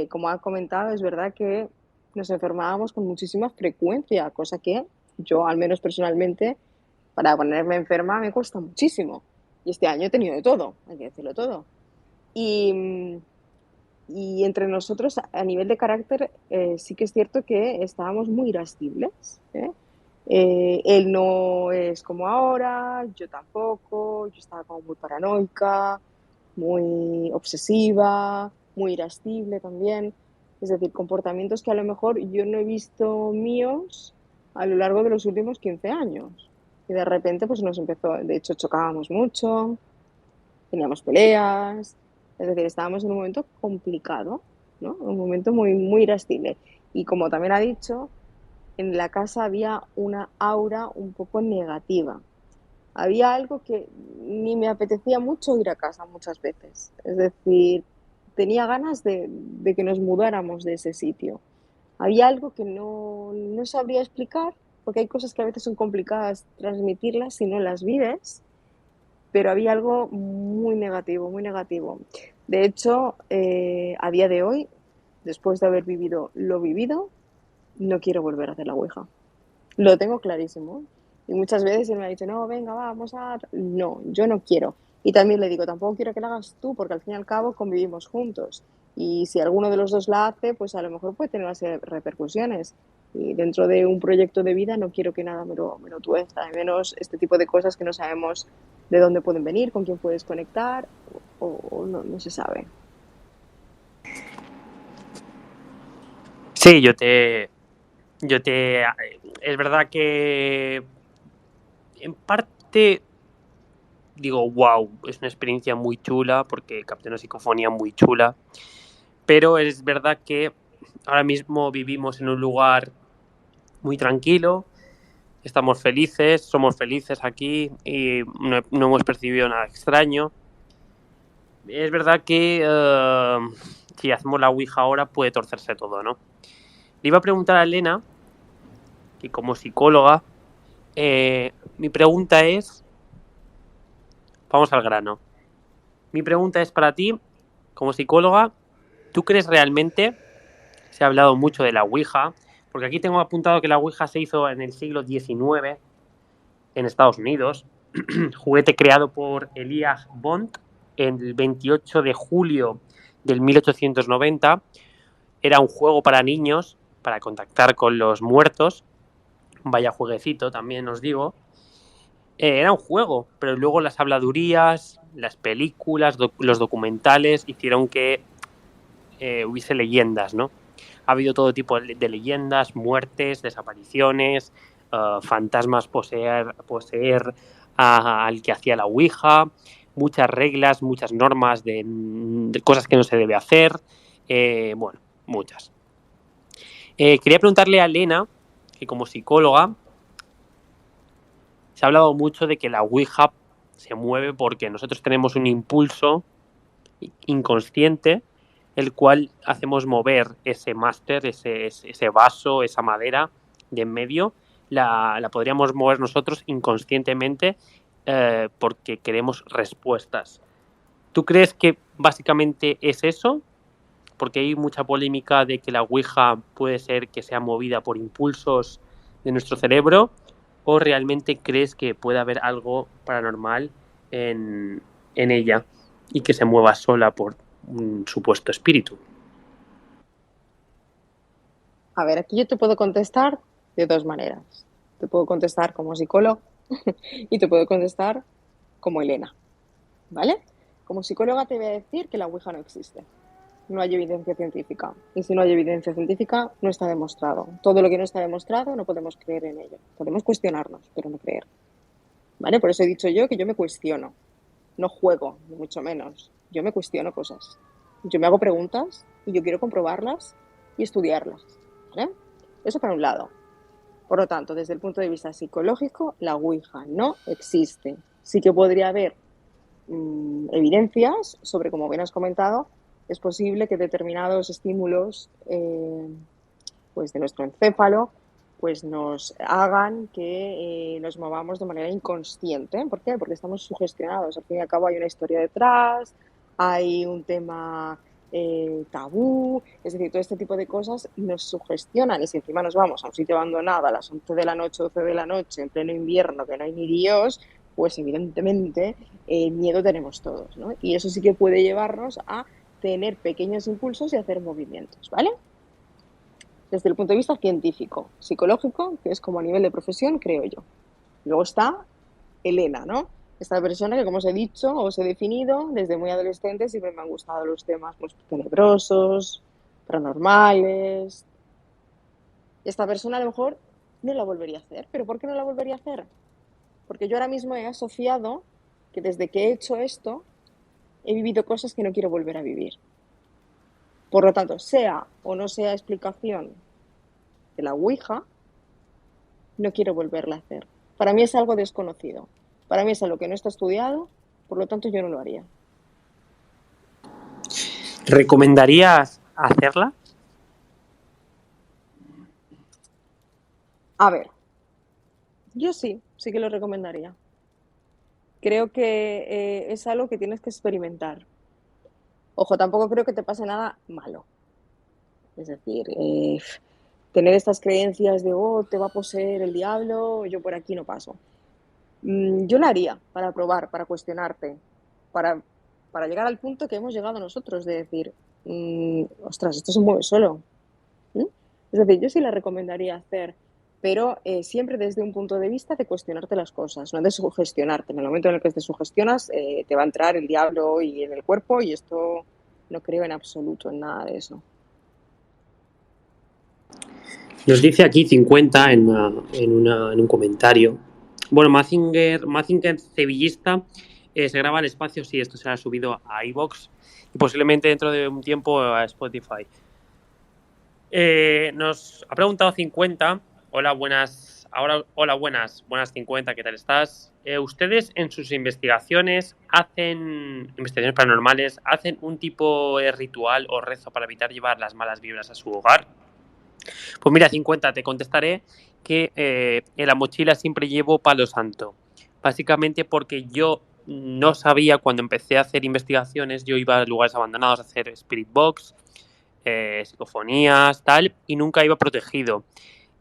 Como has comentado, es verdad que nos enfermábamos con muchísima frecuencia, cosa que yo, al menos personalmente, para ponerme enferma me cuesta muchísimo. Y este año he tenido de todo, hay que decirlo todo. Y, y entre nosotros, a nivel de carácter, sí que es cierto que estábamos muy irascibles, ¿eh? Él no es como ahora, yo tampoco, yo estaba como muy paranoica, muy obsesiva, muy irascible también. Es decir, comportamientos que a lo mejor yo no he visto míos a lo largo de los últimos 15 años. Y de repente pues nos empezó, de hecho chocábamos mucho, teníamos peleas, es decir, estábamos en un momento complicado, ¿no? Un momento muy, muy irascible. Y como también ha dicho, en la casa había una aura un poco negativa. Había algo que ni me apetecía mucho ir a casa muchas veces. Es decir, tenía ganas de que nos mudáramos de ese sitio. Había algo que no sabría explicar, porque hay cosas que a veces son complicadas transmitirlas si no las vives, pero había algo muy negativo, muy negativo. De hecho, a día de hoy, después de haber vivido lo vivido, no quiero volver a hacer la Ouija. Lo tengo clarísimo. Y muchas veces él me ha dicho, no, venga, vamos a... No, yo no quiero. Y también le digo, tampoco quiero que la hagas tú, porque al fin y al cabo convivimos juntos. Y si alguno de los dos la hace, pues a lo mejor puede tener una serie de repercusiones. Y dentro de un proyecto de vida no quiero que nada me lo tuerza. Al menos este tipo de cosas que no sabemos de dónde pueden venir, con quién puedes conectar, o no se sabe. Sí, es verdad que en parte digo, wow, es una experiencia muy chula porque capté una psicofonía muy chula, pero es verdad que ahora mismo vivimos en un lugar muy tranquilo, estamos felices, somos felices aquí y no hemos percibido nada extraño. Es verdad que si hacemos la Ouija ahora puede torcerse todo, ¿no? Le iba a preguntar a Elena, que como psicóloga, mi pregunta es, vamos al grano. Mi pregunta es para ti, como psicóloga, ¿tú crees realmente, se ha hablado mucho de la Ouija, porque aquí tengo apuntado que la Ouija se hizo en el siglo XIX en Estados Unidos, juguete creado por Elijah Bond en el 28 de julio del 1890, era un juego para niños, para contactar con los muertos, vaya jueguecito también os digo, era un juego, pero luego las habladurías, las películas, los documentales hicieron que hubiese leyendas, ¿no? Ha habido todo tipo de leyendas, muertes, desapariciones, fantasmas poseer al que hacía la Ouija, muchas reglas, muchas normas de cosas que no se debe hacer, bueno, muchas. Quería preguntarle a Elena, que como psicóloga, se ha hablado mucho de que la Ouija se mueve porque nosotros tenemos un impulso inconsciente, el cual hacemos mover ese máster, ese vaso, esa madera de en medio, la podríamos mover nosotros inconscientemente porque queremos respuestas. ¿Tú crees que básicamente es eso? Porque hay mucha polémica de que la Ouija puede ser que sea movida por impulsos de nuestro cerebro, o realmente crees que puede haber algo paranormal en ella y que se mueva sola por un supuesto espíritu. A ver, aquí yo te puedo contestar de dos maneras. Te puedo contestar como psicólogo y te puedo contestar como Elena, ¿vale? Como psicóloga te voy a decir que la Ouija no existe. No hay evidencia científica. Y si no hay evidencia científica, no está demostrado. Todo lo que no está demostrado no podemos creer en ello. Podemos cuestionarnos, pero no creer. ¿Vale? Por eso he dicho yo que yo me cuestiono. No juego, ni mucho menos. Yo me cuestiono cosas. Yo me hago preguntas y yo quiero comprobarlas y estudiarlas. ¿Vale? Eso por un lado. Por lo tanto, desde el punto de vista psicológico, la Ouija no existe. Sí que podría haber evidencias sobre, como bien has comentado, es posible que determinados estímulos pues de nuestro encéfalo pues nos hagan que nos movamos de manera inconsciente. ¿Por qué? Porque estamos sugestionados. Al fin y al cabo hay una historia detrás, hay un tema tabú, es decir, todo este tipo de cosas nos sugestionan. Y si encima nos vamos a un sitio abandonado a las 11 de la noche, 12 de la noche, en pleno invierno, que no hay ni Dios, pues evidentemente miedo tenemos todos, ¿no? Y eso sí que puede llevarnos a tener pequeños impulsos y hacer movimientos, ¿vale? Desde el punto de vista científico, psicológico, que es como a nivel de profesión, creo yo. Luego está Elena, ¿no? Esta persona que, como os he dicho, os he definido, desde muy adolescente siempre me han gustado los temas pues, tenebrosos, paranormales. Esta persona a lo mejor no la volvería a hacer. ¿Pero por qué no la volvería a hacer? Porque yo ahora mismo he asociado que desde que he hecho esto, he vivido cosas que no quiero volver a vivir. Por lo tanto, sea o no sea explicación de la Ouija, no quiero volverla a hacer. Para mí es algo desconocido. Para mí es algo que no está estudiado, por lo tanto yo no lo haría. ¿Recomendarías hacerla? A ver, yo sí que lo recomendaría. Creo que es algo que tienes que experimentar. Ojo, tampoco creo que te pase nada malo. Es decir, tener estas creencias de, oh, te va a poseer el diablo, yo por aquí no paso. Yo la haría para probar, para cuestionarte, para llegar al punto que hemos llegado nosotros, de decir, ostras, esto se mueve solo. Es decir, yo sí la recomendaría hacer, pero siempre desde un punto de vista de cuestionarte las cosas, no de sugestionarte. En el momento en el que te sugestionas, te va a entrar el diablo y en el cuerpo, y esto no creo en absoluto en nada de eso. Nos dice aquí 50 en un comentario. Bueno, Mazinger Sevillista se graba el espacio, sí, esto será subido a iVoox y posiblemente dentro de un tiempo a Spotify. Nos ha preguntado 50. Hola, buenas. Hola, buenas 50, ¿qué tal estás? ¿Ustedes en sus investigaciones paranormales, hacen un tipo de ritual o rezo para evitar llevar las malas vibras a su hogar? Pues mira, 50, te contestaré que en la mochila siempre llevo palo santo. Básicamente porque yo no sabía, cuando empecé a hacer investigaciones, yo iba a lugares abandonados a hacer spirit box, psicofonías, tal, y nunca iba protegido.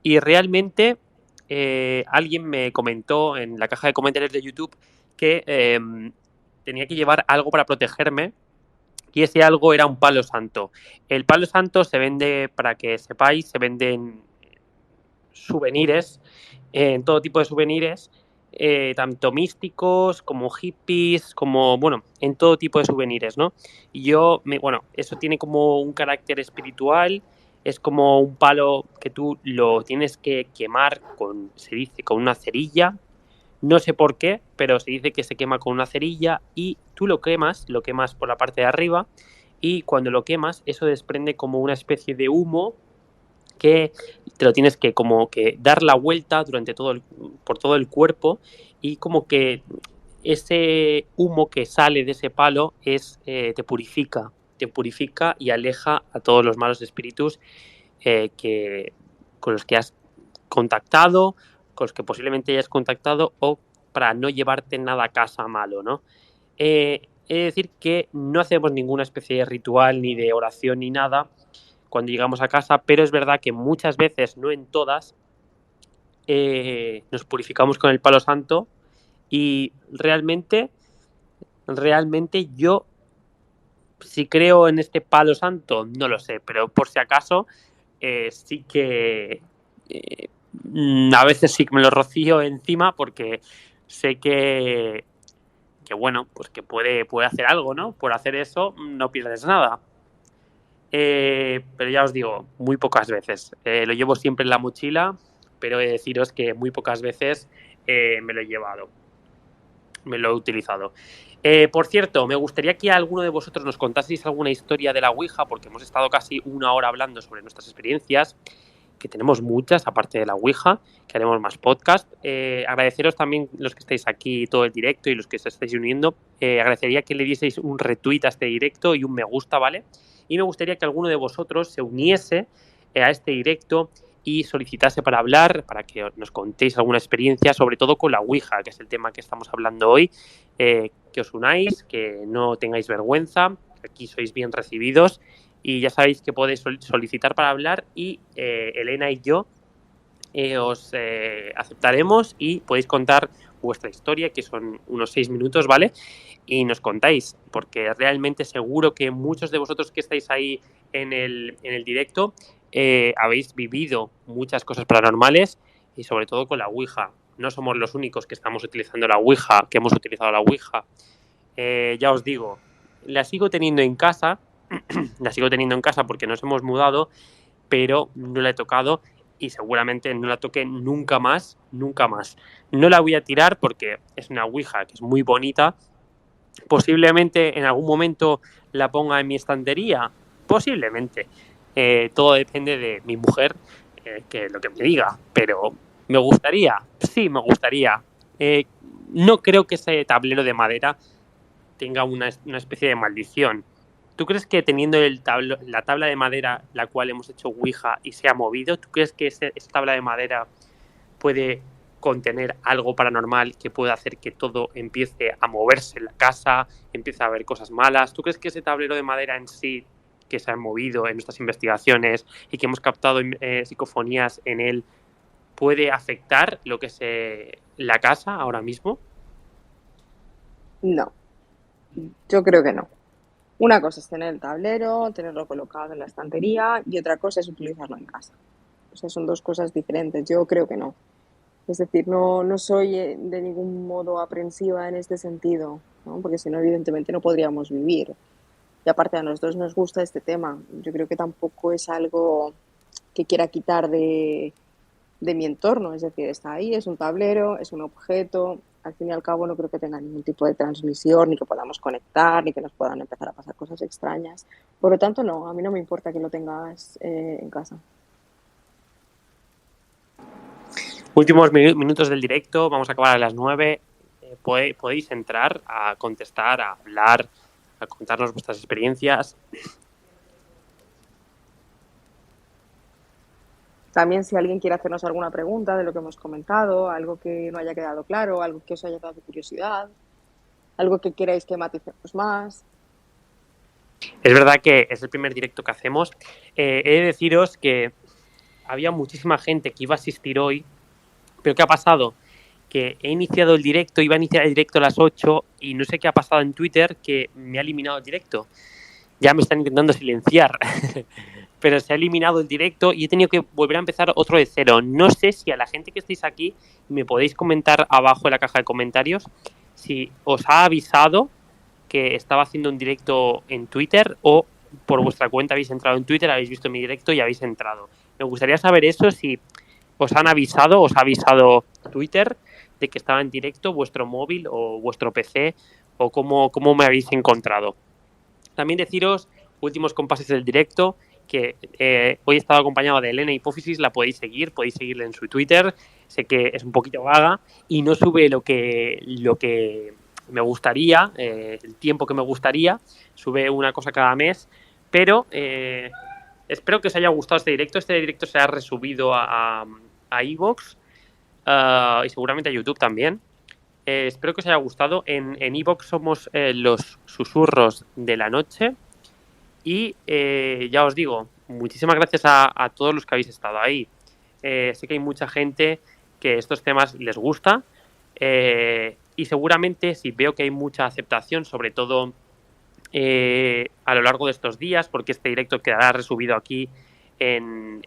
Y realmente alguien me comentó en la caja de comentarios de YouTube que tenía que llevar algo para protegerme, y ese algo era un palo santo. El palo santo se vende, para que sepáis, se venden souvenirs, en todo tipo de souvenirs, tanto místicos como hippies, como, bueno, en todo tipo de souvenirs, ¿no? Y bueno, eso tiene como un carácter espiritual, es como un palo que tú lo tienes que quemar se dice, con una cerilla, No sé por qué, pero se dice que se quema con una cerilla y tú lo quemas por la parte de arriba y cuando lo quemas eso desprende como una especie de humo que te lo tienes que como que dar la vuelta por todo el cuerpo y como que ese humo que sale de ese palo te purifica y aleja a todos los malos espíritus con los que has contactado, con los que posiblemente hayas contactado o para no llevarte nada a casa malo, ¿no? He de decir que no hacemos ninguna especie de ritual ni de oración ni nada cuando llegamos a casa, pero es verdad que muchas veces, no en todas, nos purificamos con el palo santo y realmente yo si creo en este palo santo, no lo sé, pero por si acaso sí que a veces sí que me lo rocío encima porque sé que bueno, pues que puede hacer algo, ¿no? Por hacer eso no pierdes nada. Pero ya os digo, muy pocas veces. Lo llevo siempre en la mochila, pero he de deciros que muy pocas veces me lo he llevado, me lo he utilizado. Por cierto, me gustaría que alguno de vosotros nos contaseis alguna historia de la Ouija, porque hemos estado casi una hora hablando sobre nuestras experiencias, que tenemos muchas, aparte de la Ouija, que haremos más podcast. Agradeceros también los que estáis aquí todo el directo y los que os estáis uniendo. Agradecería que le dieseis un retweet a este directo y un me gusta, ¿vale? Y me gustaría que alguno de vosotros se uniese a este directo y solicitase para hablar, para que nos contéis alguna experiencia, sobre todo con la Ouija, que es el tema que estamos hablando hoy. Que os unáis, que no tengáis vergüenza, aquí sois bien recibidos y ya sabéis que podéis solicitar para hablar y Elena y yo os aceptaremos y podéis contar vuestra historia, que son unos 6 minutos, ¿vale? Y nos contáis, porque realmente seguro que muchos de vosotros que estáis ahí en el directo habéis vivido muchas cosas paranormales y sobre todo con la Ouija. No somos los únicos que estamos utilizando la Ouija, que hemos utilizado la Ouija. Ya os digo, la sigo teniendo en casa, porque nos hemos mudado, pero no la he tocado y seguramente no la toque nunca más. No la voy a tirar porque es una Ouija que es muy bonita. Posiblemente en algún momento la ponga en mi estantería, posiblemente. Todo depende de mi mujer, que lo que me diga, pero me gustaría, sí, me gustaría. No creo que ese tablero de madera tenga una especie de maldición. ¿Tú crees que teniendo la tabla de madera la cual hemos hecho Ouija y se ha movido, tú crees que esa tabla de madera puede contener algo paranormal que pueda hacer que todo empiece a moverse en la casa, empiece a haber cosas malas? ¿Tú crees que ese tablero de madera en sí, que se ha movido en nuestras investigaciones y que hemos captado psicofonías en él, puede afectar lo que es la casa ahora mismo? No, yo creo que no. Una cosa es tener el tablero, tenerlo colocado en la estantería y otra cosa es utilizarlo en casa. O sea, son dos cosas diferentes. Yo creo que no. Es decir, no soy de ningún modo aprensiva en este sentido, ¿no? Porque si no, evidentemente no podríamos vivir. Y aparte a nosotros nos gusta este tema. Yo creo que tampoco es algo que quiera quitar de mi entorno. Es decir, está ahí, es un tablero, es un objeto. Al fin y al cabo no creo que tenga ningún tipo de transmisión, ni que podamos conectar, ni que nos puedan empezar a pasar cosas extrañas. Por lo tanto, no, a mí no me importa que lo tengas en casa. Últimos minutos del directo, vamos a acabar a las 9. Podéis entrar a contestar, a hablar, a contarnos vuestras experiencias. También si alguien quiere hacernos alguna pregunta de lo que hemos comentado, algo que no haya quedado claro, algo que os haya dado curiosidad, algo que queráis que maticemos más. Es verdad que es el primer directo que hacemos. He de deciros que había muchísima gente que iba a asistir hoy, pero ¿qué ha pasado? Que he iniciado el directo, iba a iniciar el directo a las 8 y no sé qué ha pasado en Twitter que me ha eliminado el directo. Ya me están intentando silenciar, pero se ha eliminado el directo y he tenido que volver a empezar otro de cero. No sé si a la gente que estáis aquí me podéis comentar abajo en la caja de comentarios si os ha avisado que estaba haciendo un directo en Twitter o por vuestra cuenta habéis entrado en Twitter, habéis visto mi directo y habéis entrado. Me gustaría saber eso, si os han avisado, os ha avisado Twitter de que estaba en directo, vuestro móvil o vuestro PC, o cómo me habéis encontrado. También deciros, últimos compases del directo, que hoy he estado acompañado de Elena Hipófisis, la podéis seguirle en su Twitter. Sé que es un poquito vaga y no sube lo que me gustaría, el tiempo que me gustaría, sube una cosa cada mes, pero espero que os haya gustado este directo. Este directo se ha resubido a iVoox y seguramente a YouTube también. Espero que os haya gustado. En iVoox somos los susurros de la noche. Y ya os digo, muchísimas gracias a todos los que habéis estado ahí. Sé que hay mucha gente que estos temas les gusta y seguramente si veo que hay mucha aceptación, sobre todo a lo largo de estos días, porque este directo quedará resubido aquí en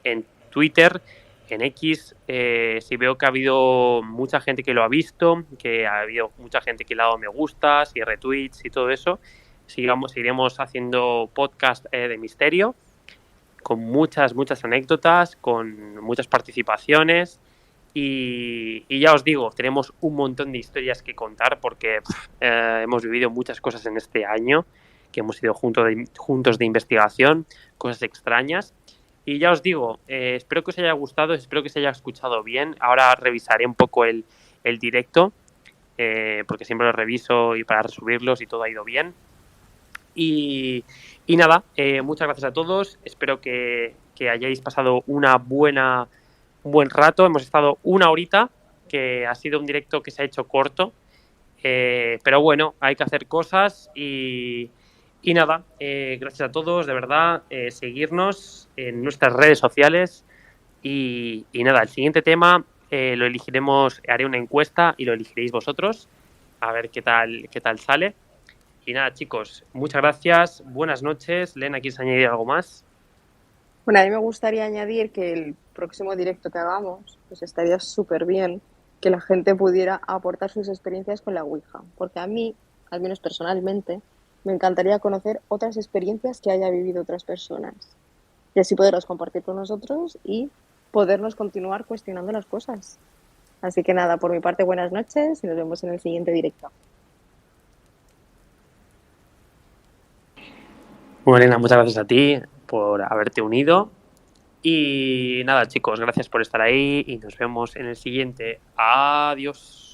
Twitter, en X, si veo que ha habido mucha gente que lo ha visto, que ha habido mucha gente que le ha dado me gustas y retweets y todo eso, seguiremos haciendo podcast de misterio con muchas anécdotas, con muchas participaciones y ya os digo, tenemos un montón de historias que contar porque hemos vivido muchas cosas en este año, que hemos ido juntos de investigación, cosas extrañas. Y ya os digo, espero que os haya gustado, espero que se haya escuchado bien. Ahora revisaré un poco el directo, porque siempre lo reviso y para resubirlos y todo ha ido bien. Y nada, muchas gracias a todos. Espero que hayáis pasado un buen rato. Hemos estado una horita, que ha sido un directo que se ha hecho corto. Pero bueno, hay que hacer cosas y nada, gracias a todos, de verdad, seguirnos en nuestras redes sociales y nada, el siguiente tema lo elegiremos, haré una encuesta y lo elegiréis vosotros, a ver qué tal sale. Y nada, chicos, muchas gracias, buenas noches. Lena, ¿quieres añadir algo más? Bueno, a mí me gustaría añadir que el próximo directo que hagamos, pues estaría súper bien que la gente pudiera aportar sus experiencias con la Ouija, porque a mí, al menos personalmente, me encantaría conocer otras experiencias que haya vivido otras personas y así poderlas compartir con nosotros y podernos continuar cuestionando las cosas. Así que nada, por mi parte, buenas noches y nos vemos en el siguiente directo. Bueno, Elena, muchas gracias a ti por haberte unido. Y nada, chicos, gracias por estar ahí y nos vemos en el siguiente. Adiós.